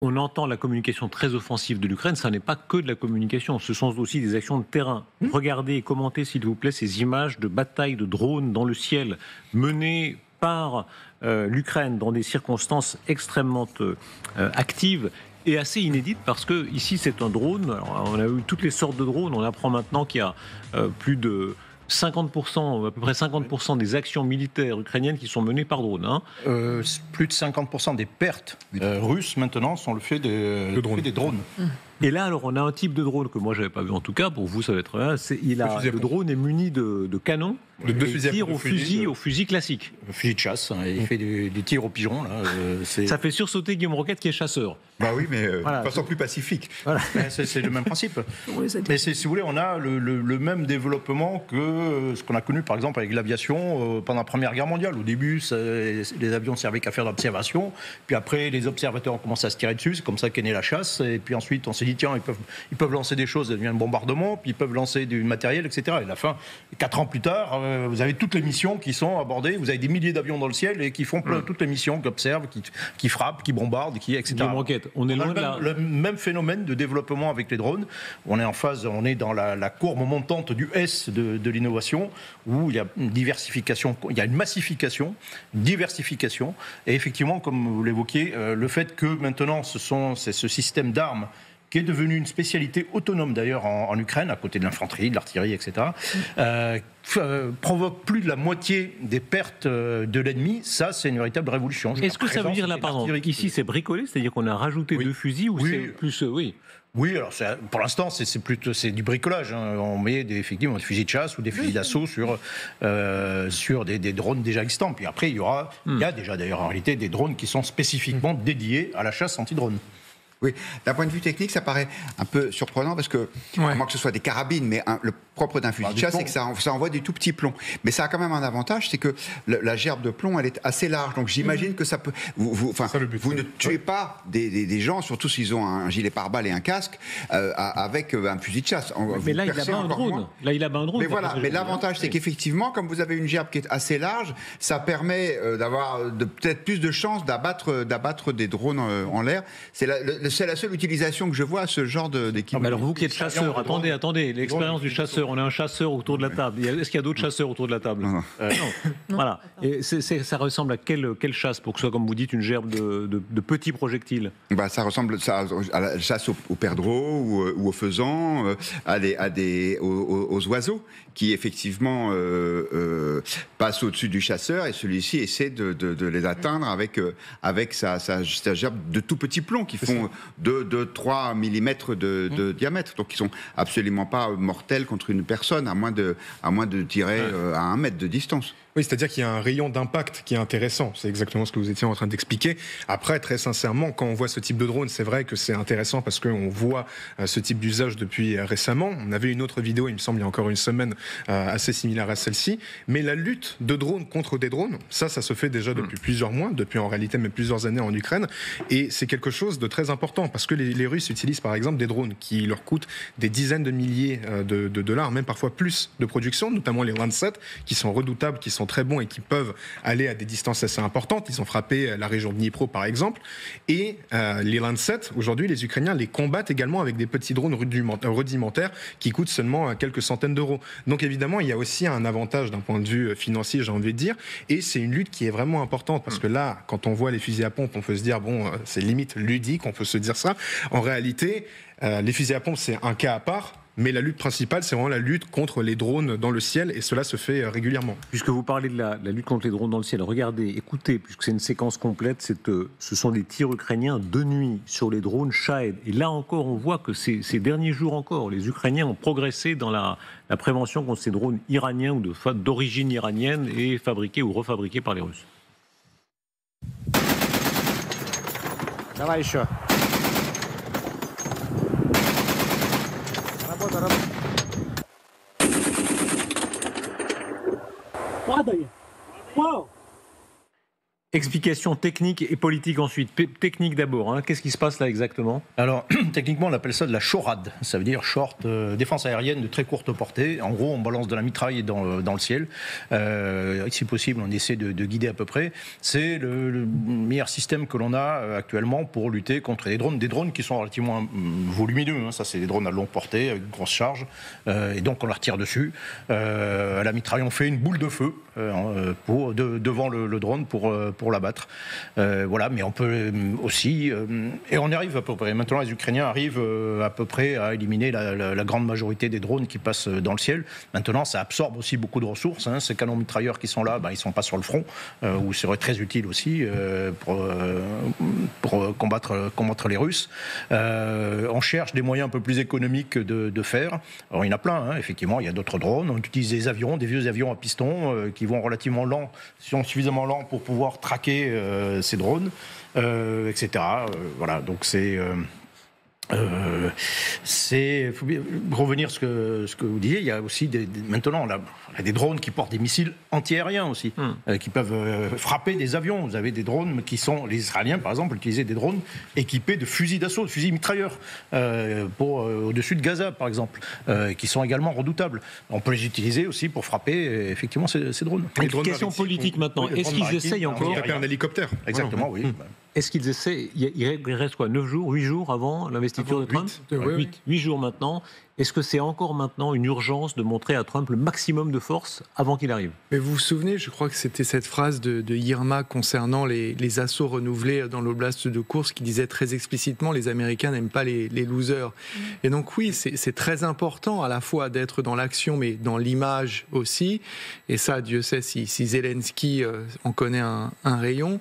On entend la communication très offensive de l'Ukraine, ça n'est pas que de la communication, ce sont aussi des actions de terrain. Regardez et commentez s'il vous plaît ces images de batailles de drones dans le ciel menées par l'Ukraine dans des circonstances extrêmement actives et assez inédites parce que ici c'est un drone. Alors, on a eu toutes les sortes de drones, on apprend maintenant qu'il y a plus de 50%, à peu près 50% des actions militaires ukrainiennes qui sont menées par drone. Plus de 50% des pertes russes maintenant sont le fait des drones. Et là, alors, on a un type de drone que moi, je n'avais pas vu en tout cas. Pour vous, ça va être là. Le drone est muni de canons. De deux fusils. Il tire au fusil classique. Fusil de chasse. Hein, il fait des tirs au pigeon. Là, ça fait sursauter Guillaume Roquette qui est chasseur. Bah oui, mais de façon plus pacifique. Voilà. C'est le même principe. Mais si vous voulez, on a le même développement que ce qu'on a connu par exemple avec l'aviation pendant la Première Guerre mondiale. Au début, les avions servaient qu'à faire de l'observation. Puis après, les observateurs ont commencé à se tirer dessus. C'est comme ça qu'est née la chasse. Et puis ensuite, on s'est dit, tiens, ils peuvent lancer des choses, ça devient un bombardement, puis ils peuvent lancer du matériel, etc. Et à la fin, 4 ans plus tard, vous avez toutes les missions qui sont abordées. Vous avez des milliers d'avions dans le ciel et qui font toutes les missions, qui observent, qui frappent, qui bombardent, etc. On est loin de le même phénomène de développement avec les drones. On est dans la courbe montante du S de l'innovation, où il y a une diversification, il y a une massification, une diversification. Et effectivement, comme vous l'évoquiez, le fait que maintenant c'est ce système d'armes qui est devenu une spécialité autonome d'ailleurs en Ukraine, à côté de l'infanterie, de l'artillerie, etc., provoque plus de la moitié des pertes de l'ennemi. Ça, c'est une véritable révolution. Est-ce que ça veut dire là, pardon, ici c'est bricolé, c'est-à-dire qu'on a rajouté 2 fusils ou c'est plus... Oui, alors pour l'instant, c'est du bricolage. Hein. On met effectivement des fusils de chasse ou des fusils d'assaut sur des drones déjà existants. Puis après, il y a déjà d'ailleurs en réalité des drones qui sont spécifiquement dédiés à la chasse anti-drone. Oui, d'un point de vue technique, ça paraît un peu surprenant parce que, à moins que ce soit des carabines, mais le propre d'un fusil de chasse, c'est que ça envoie des tout petits plombs. Mais ça a quand même un avantage, c'est que la gerbe de plomb, elle est assez large. Donc j'imagine que ça peut... Vous ne tuez pas des gens, surtout s'ils ont un gilet pare-balles et un casque, avec un fusil de chasse. Mais là, il a pas un drone. Là, il a pas un drone. Mais voilà, mais l'avantage, c'est qu'effectivement, comme vous avez une gerbe qui est assez large, ça permet d'avoir peut-être plus de chances d'abattre des drones en l'air. C'est la seule utilisation que je vois à ce genre d'équipement. Alors vous qui êtes chasseur, attendez, l'expérience du chasseur, on a un chasseur autour de la table. Est-ce qu'il y a d'autres chasseurs autour de la table ? Non. Voilà. Et ça ressemble à quelle chasse, pour que ce soit, comme vous dites, une gerbe de petits projectiles ? Ça ressemble à la chasse aux perdreaux ou aux faisans, aux oiseaux qui effectivement passent au-dessus du chasseur et celui-ci essaie de les atteindre avec sa gerbe de tout petits plombs qui font 2-3 mm de diamètre. Donc, ils sont absolument pas mortels contre une personne, à moins de tirer à 1 mètre de distance. Oui, c'est-à-dire qu'il y a un rayon d'impact qui est intéressant. C'est exactement ce que vous étiez en train d'expliquer. Après, très sincèrement, quand on voit ce type de drone, c'est vrai que c'est intéressant parce qu'on voit ce type d'usage depuis récemment. On avait une autre vidéo, il me semble, il y a encore une semaine, assez similaire à celle-ci. Mais la lutte de drones contre des drones, ça se fait déjà depuis plusieurs mois, depuis en réalité même plusieurs années en Ukraine. Et c'est quelque chose de très important parce que les Russes utilisent par exemple des drones qui leur coûtent des dizaines de milliers de dollars, même parfois plus de production, notamment les Lancet, qui sont redoutables, qui sont très bons et qui peuvent aller à des distances assez importantes. Ils ont frappé la région de Dnipro, par exemple. Et les Lancet, aujourd'hui, les Ukrainiens les combattent également avec des petits drones rudimentaires qui coûtent seulement quelques centaines d'euros. Donc évidemment, il y a aussi un avantage d'un point de vue financier, j'ai envie de dire. Et c'est une lutte qui est vraiment importante parce que là, quand on voit les fusils à pompe, on peut se dire, c'est limite ludique, on peut se dire ça. En réalité, les fusils à pompe, c'est un cas à part. Mais la lutte principale, c'est vraiment la lutte contre les drones dans le ciel, et cela se fait régulièrement. Puisque vous parlez de la lutte contre les drones dans le ciel, regardez, écoutez, puisque c'est une séquence complète, ce sont des tirs ukrainiens de nuit sur les drones Shahed. Et là encore, on voit que ces derniers jours encore, les Ukrainiens ont progressé dans la prévention contre ces drones iraniens ou d'origine iranienne et fabriqués ou refabriqués par les Russes. Давай еще. Падає. Вау! Explication technique et politique ensuite. Technique d'abord, hein. Qu'est-ce qui se passe là exactement ? Alors, techniquement, on appelle ça de la chorade. Ça veut dire short, défense aérienne de très courte portée. En gros, on balance de la mitraille dans le ciel. Si possible, on essaie de guider à peu près. C'est le meilleur système que l'on a actuellement pour lutter contre les drones. Des drones qui sont relativement volumineux. Hein. Ça, c'est des drones à longue portée, avec une grosse charge. Et donc, on leur tire dessus. À la mitraille, on fait une boule de feu devant le drone pour l'abattre. Voilà, mais on peut aussi... et on y arrive à peu près. Maintenant, les Ukrainiens arrivent à peu près à éliminer la grande majorité des drones qui passent dans le ciel. Maintenant, ça absorbe aussi beaucoup de ressources. Hein. Ces canons mitrailleurs qui sont là, ils ne sont pas sur le front, où ce serait très utile aussi pour combattre les Russes. On cherche des moyens un peu plus économiques de faire. Alors, il y en a plein, hein. Effectivement. Il y a d'autres drones. On utilise des avions, des vieux avions à piston qui vont relativement lents, sont suffisamment lents pour pouvoir traquer ces drones, etc. Voilà, donc il faut revenir à ce que vous disiez. Il y a aussi maintenant on a des drones qui portent des missiles anti-aériens aussi, qui peuvent frapper des avions. Vous avez des drones qui sont, les Israéliens par exemple utilisaient des drones équipés de fusils d'assaut, de fusils mitrailleurs au-dessus de Gaza par exemple, qui sont également redoutables. On peut les utiliser aussi pour frapper effectivement ces drones. Une question politique maintenant. Est-ce qu'ils essayent encore taper un hélicoptère? Exactement, oui. Est-ce qu'ils essaient, il reste quoi, 9 jours, 8 jours avant l'investiture de Trump? 8 jours maintenant. Est-ce que c'est encore maintenant une urgence de montrer à Trump le maximum de force avant qu'il arrive? Mais vous vous souvenez, je crois que c'était cette phrase de Yermak concernant les assauts renouvelés dans l'oblast de Koursk qui disait très explicitement les Américains n'aiment pas les losers. Et donc oui, c'est très important à la fois d'être dans l'action mais dans l'image aussi. Et ça, Dieu sait si Zelensky en connaît un rayon.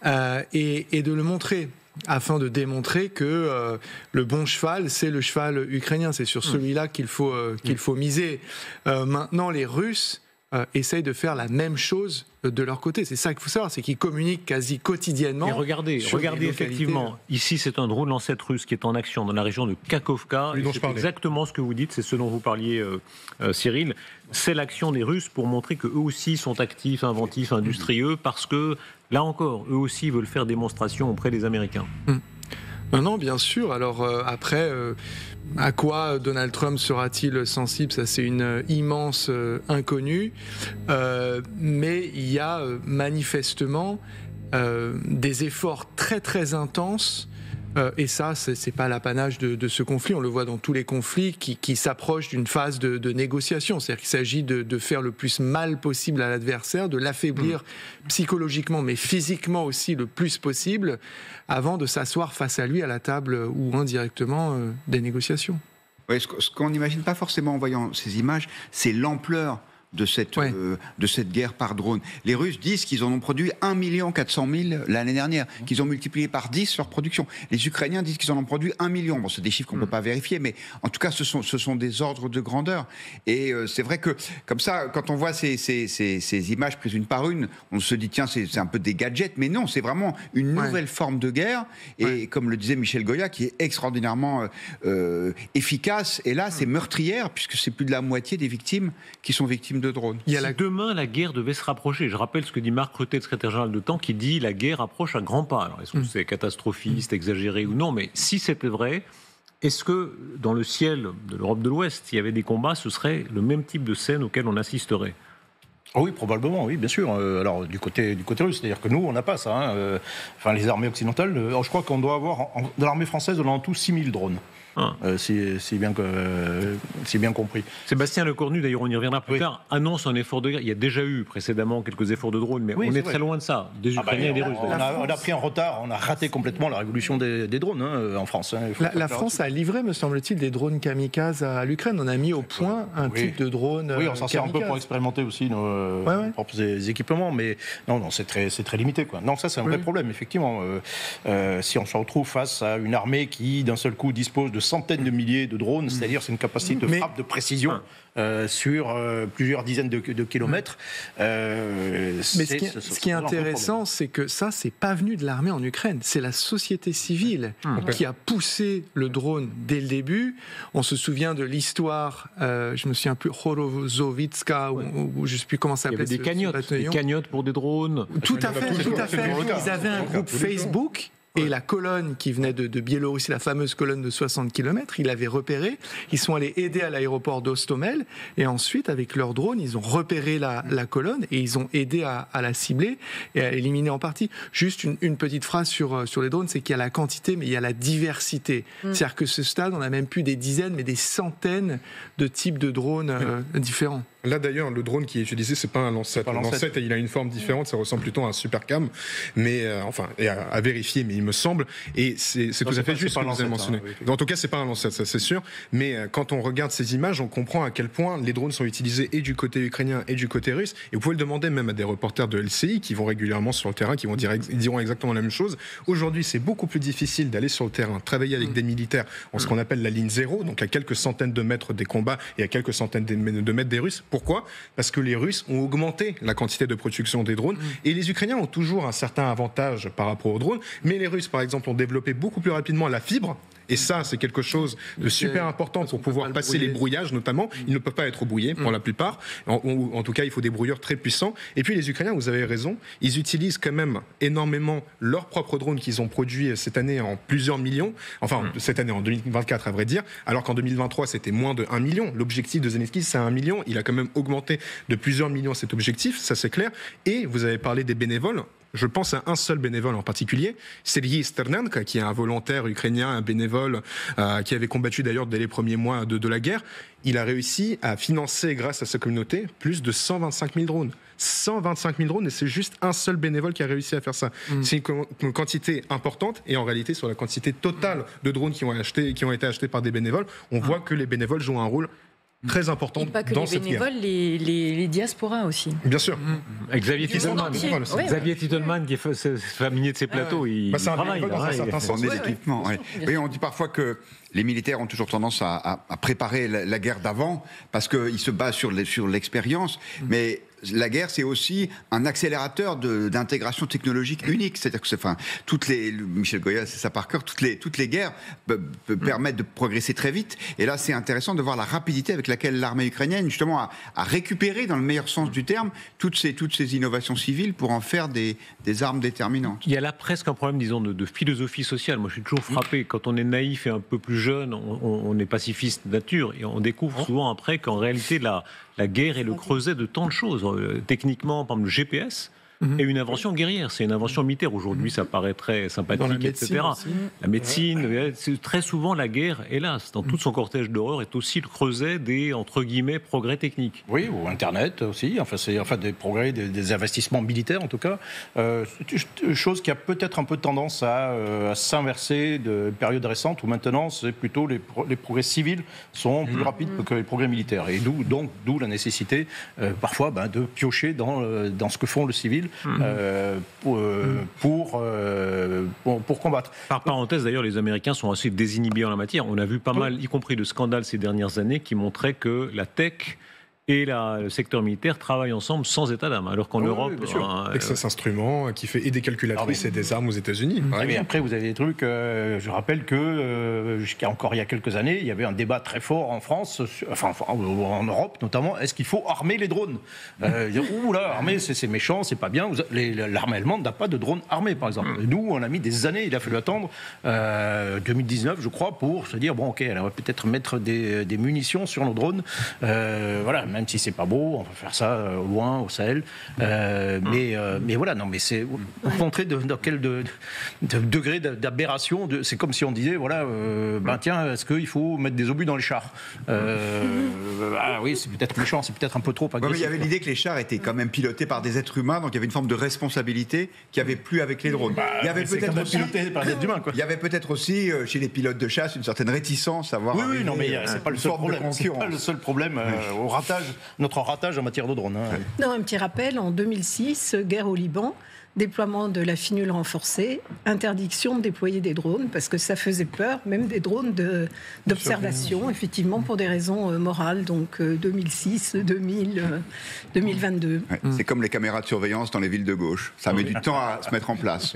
Et de le montrer, afin de démontrer que le bon cheval, c'est le cheval ukrainien. C'est sur celui-là qu'il faut miser. Maintenant, les Russes essayent de faire la même chose de leur côté. C'est ça qu'il faut savoir, c'est qu'ils communiquent quasi quotidiennement. Et regardez effectivement, ici c'est un drone lancette russe qui est en action dans la région de Kakhovka. C'est exactement ce que vous dites, c'est ce dont vous parliez, Cyril. C'est l'action des Russes pour montrer qu'eux aussi sont actifs, inventifs, industrieux, parce que, là encore, eux aussi veulent faire démonstration auprès des Américains. Non, bien sûr. Alors après, à quoi Donald Trump sera-t-il sensible? Ça, c'est une immense inconnue. Mais il y a manifestement des efforts très très intenses. Et ça, c'est pas l'apanage de ce conflit. On le voit dans tous les conflits qui s'approchent d'une phase de négociation. C'est-à-dire qu'il s'agit de faire le plus mal possible à l'adversaire, de l'affaiblir psychologiquement, mais physiquement aussi le plus possible, avant de s'asseoir face à lui à la table ou indirectement des négociations. Oui, ce qu'on n'imagine pas forcément en voyant ces images, c'est l'ampleur de cette guerre par drone. Les Russes disent qu'ils en ont produit 1 400 000 l'année dernière, qu'ils ont multiplié par 10 leur production. Les Ukrainiens disent qu'ils en ont produit 1 million. Bon, c'est des chiffres qu'on ne peut pas vérifier, mais en tout cas, ce sont des ordres de grandeur. Et c'est vrai que, comme ça, quand on voit ces images prises une par une, on se dit, tiens, c'est un peu des gadgets, mais non, c'est vraiment une nouvelle forme de guerre, et comme le disait Michel Goya, qui est extraordinairement efficace, et là, c'est meurtrière, puisque c'est plus de la moitié des victimes qui sont victimes de drones. Demain, la guerre devait se rapprocher. Je rappelle ce que dit Marc Rutte, secrétaire général de Temps, qui dit la guerre approche à grands pas. Alors, est-ce que c'est catastrophiste, exagéré ou non? Mais si c'était vrai, est-ce que dans le ciel de l'Europe de l'Ouest, s'il y avait des combats, ce serait le même type de scène auquel on assisterait? Oui, probablement, oui, bien sûr. Alors, du côté russe, c'est-à-dire que nous, on n'a pas ça. Enfin, les armées occidentales, je crois qu'on doit avoir, dans l'armée française, on a en tout 6000 drones. C'est bien compris. Sébastien Lecornu, d'ailleurs on y reviendra plus tard, annonce un effort de guerre. Il y a déjà eu précédemment quelques efforts de drones, mais on est très loin de ça, des Ukrainiens et des Russes. On a pris un retard, on a raté complètement la révolution des drones en France. La France a livré, me semble-t-il, des drones kamikazes à l'Ukraine. On a mis au point un type de drone on s'en sert un peu pour expérimenter aussi nos propres équipements, mais non, c'est très limité, quoi. Non, ça c'est un vrai problème, effectivement. Si on se retrouve face à une armée qui, d'un seul coup, dispose de centaines de milliers de drones, c'est-à-dire c'est une capacité de frappe de précision sur plusieurs dizaines de kilomètres. Mais ce qui est intéressant, c'est que ça, c'est pas venu de l'armée en Ukraine, c'est la société civile qui a poussé le drone dès le début. On se souvient de l'histoire, je me souviens plus, Horozovitska, ou je ne sais plus comment ça s'appelait. Il y avait des cagnottes pour des drones. Tout à fait. Ils avaient un groupe Facebook. Et la colonne qui venait de Biélorussie, la fameuse colonne de 60 km, ils l'avaient repérée. Ils sont allés aider à l'aéroport d'Hostomel. Et ensuite, avec leur drone, ils ont repéré la colonne et ils ont aidé à la cibler et à éliminer en partie. Juste une petite phrase sur les drones, c'est qu'il y a la quantité, mais il y a la diversité. C'est-à-dire que ce stade, on n'a même plus des dizaines, mais des centaines de types de drones différents. Là d'ailleurs, le drone qui est utilisé, c'est pas un Lancet. Le Lancet, il a une forme différente, ça ressemble plutôt à un Supercam, mais à vérifier, mais il me semble. Et c'est tout à fait juste ce que vous avez mentionné. En tout cas, c'est pas un Lancet, ça c'est sûr. Mais quand on regarde ces images, on comprend à quel point les drones sont utilisés et du côté ukrainien et du côté russe. Et vous pouvez le demander même à des reporters de LCI qui vont régulièrement sur le terrain, qui diront exactement la même chose. Aujourd'hui, c'est beaucoup plus difficile d'aller sur le terrain, travailler avec des militaires en ce qu'on appelle la ligne zéro, donc à quelques centaines de mètres des combats et à quelques centaines de mètres des Russes. Pourquoi ? Parce que les Russes ont augmenté la quantité de production des drones et les Ukrainiens ont toujours un certain avantage par rapport aux drones, mais les Russes, par exemple, ont développé beaucoup plus rapidement la fibre. Et ça, c'est quelque chose de super important pour pouvoir passer les brouillages, notamment. Ils ne peuvent pas être brouillés pour la plupart. En tout cas, il faut des brouilleurs très puissants. Et puis, les Ukrainiens, vous avez raison, ils utilisent quand même énormément leurs propres drones qu'ils ont produits cette année en plusieurs millions. Enfin, cette année, en 2024, à vrai dire. Alors qu'en 2023, c'était moins de 1 million. L'objectif de Zelensky, c'est 1 million. Il a quand même augmenté de plusieurs millions cet objectif, ça c'est clair. Et vous avez parlé des bénévoles. Je pense à un seul bénévole en particulier, Serhiy Sternenko, qui est un volontaire ukrainien, un bénévole qui avait combattu d'ailleurs dès les premiers mois de la guerre. Il a réussi à financer, grâce à sa communauté, plus de 125 000 drones. 125 000 drones, et c'est juste un seul bénévole qui a réussi à faire ça. C'est une quantité importante, et en réalité, sur la quantité totale de drones qui ont été achetés par des bénévoles, on voit que les bénévoles jouent un rôle très important dans cette guerre. Et pas que les bénévoles, les diasporas aussi. Bien sûr. Xavier Titelman, qui est familier de ces plateaux, il travaille dans un certain sens. Des équipements. Oui, on dit parfois que les militaires ont toujours tendance à préparer la guerre d'avant parce qu'ils se basent sur l'expérience, mais la guerre, c'est aussi un accélérateur d'intégration technologique unique. C'est-à-dire que Michel Goya, c'est ça par cœur, toutes les guerres permettent de progresser très vite. Et là, c'est intéressant de voir la rapidité avec laquelle l'armée ukrainienne, justement, a récupéré, dans le meilleur sens du terme, toutes ces innovations civiles pour en faire des armes déterminantes. Il y a là presque un problème, disons, de philosophie sociale. Moi, je suis toujours frappé. Quand on est naïf et un peu plus jeune, on est pacifiste de nature. Et on découvre souvent après qu'en réalité, la guerre est le creuset de tant de choses. Techniquement, par exemple, le GPS est une invention guerrière, c'est une invention militaire. Aujourd'hui, ça paraît très sympathique, etc. La médecine, c'est très souvent la guerre, hélas, dans tout son cortège d'horreur, est aussi le creuset des, entre guillemets, progrès techniques. Oui, ou Internet aussi, c'est des progrès, des investissements militaires en tout cas. Chose qui a peut-être un peu tendance à s'inverser de périodes récentes, où maintenant, c'est plutôt les progrès civils sont plus rapides que les progrès militaires. Et d'où la nécessité, parfois, de piocher dans ce que font le civil pour combattre. Par parenthèse, d'ailleurs, les Américains sont assez désinhibés en la matière. On a vu pas mal, y compris de scandales ces dernières années, qui montraient que la tech et le secteur militaire travaillent ensemble sans état d'âme. Alors qu'en Europe... Texas Instruments, qui fait et des calculatrices et des armes aux États-Unis. Mais après, vous avez des trucs... je rappelle que, jusqu'à encore il y a quelques années, il y avait un débat très fort en France, en Europe notamment, est-ce qu'il faut armer les drones ouh là, armer, c'est méchant, c'est pas bien. L'armée allemande n'a pas de drones armés, par exemple. Nous, on a mis des années, il a fallu attendre 2019, je crois, pour se dire, bon, ok, on va peut-être mettre des munitions sur nos drones. Voilà, même si c'est pas beau, on va faire ça au loin, au Sahel. Mais voilà, non, mais c'est montrer dans quel degré d'aberration. C'est comme si on disait, voilà, tiens, est-ce qu'il faut mettre des obus dans les chars oui, c'est peut-être méchant, c'est peut-être un peu trop agressif. Mais il y avait l'idée que les chars étaient quand même pilotés par des êtres humains, donc il y avait une forme de responsabilité qu'il n'y avait plus avec les drones. Il y avait peut-être aussi piloté par des êtres humains, quoi. Il y avait peut-être aussi chez les pilotes de chasse une certaine réticence à voir. Oui, non, mais c'est pas le seul problème. C'est pas le seul problème au ratage notre ratage en matière de drones. Hein. Non, un petit rappel, en 2006, guerre au Liban, déploiement de la finule renforcée, interdiction de déployer des drones, parce que ça faisait peur, même des drones d'observation, effectivement, pour des raisons morales. Donc 2006, 2000, 2022. Ouais, c'est comme les caméras de surveillance dans les villes de gauche. Ça met du temps à se mettre en place.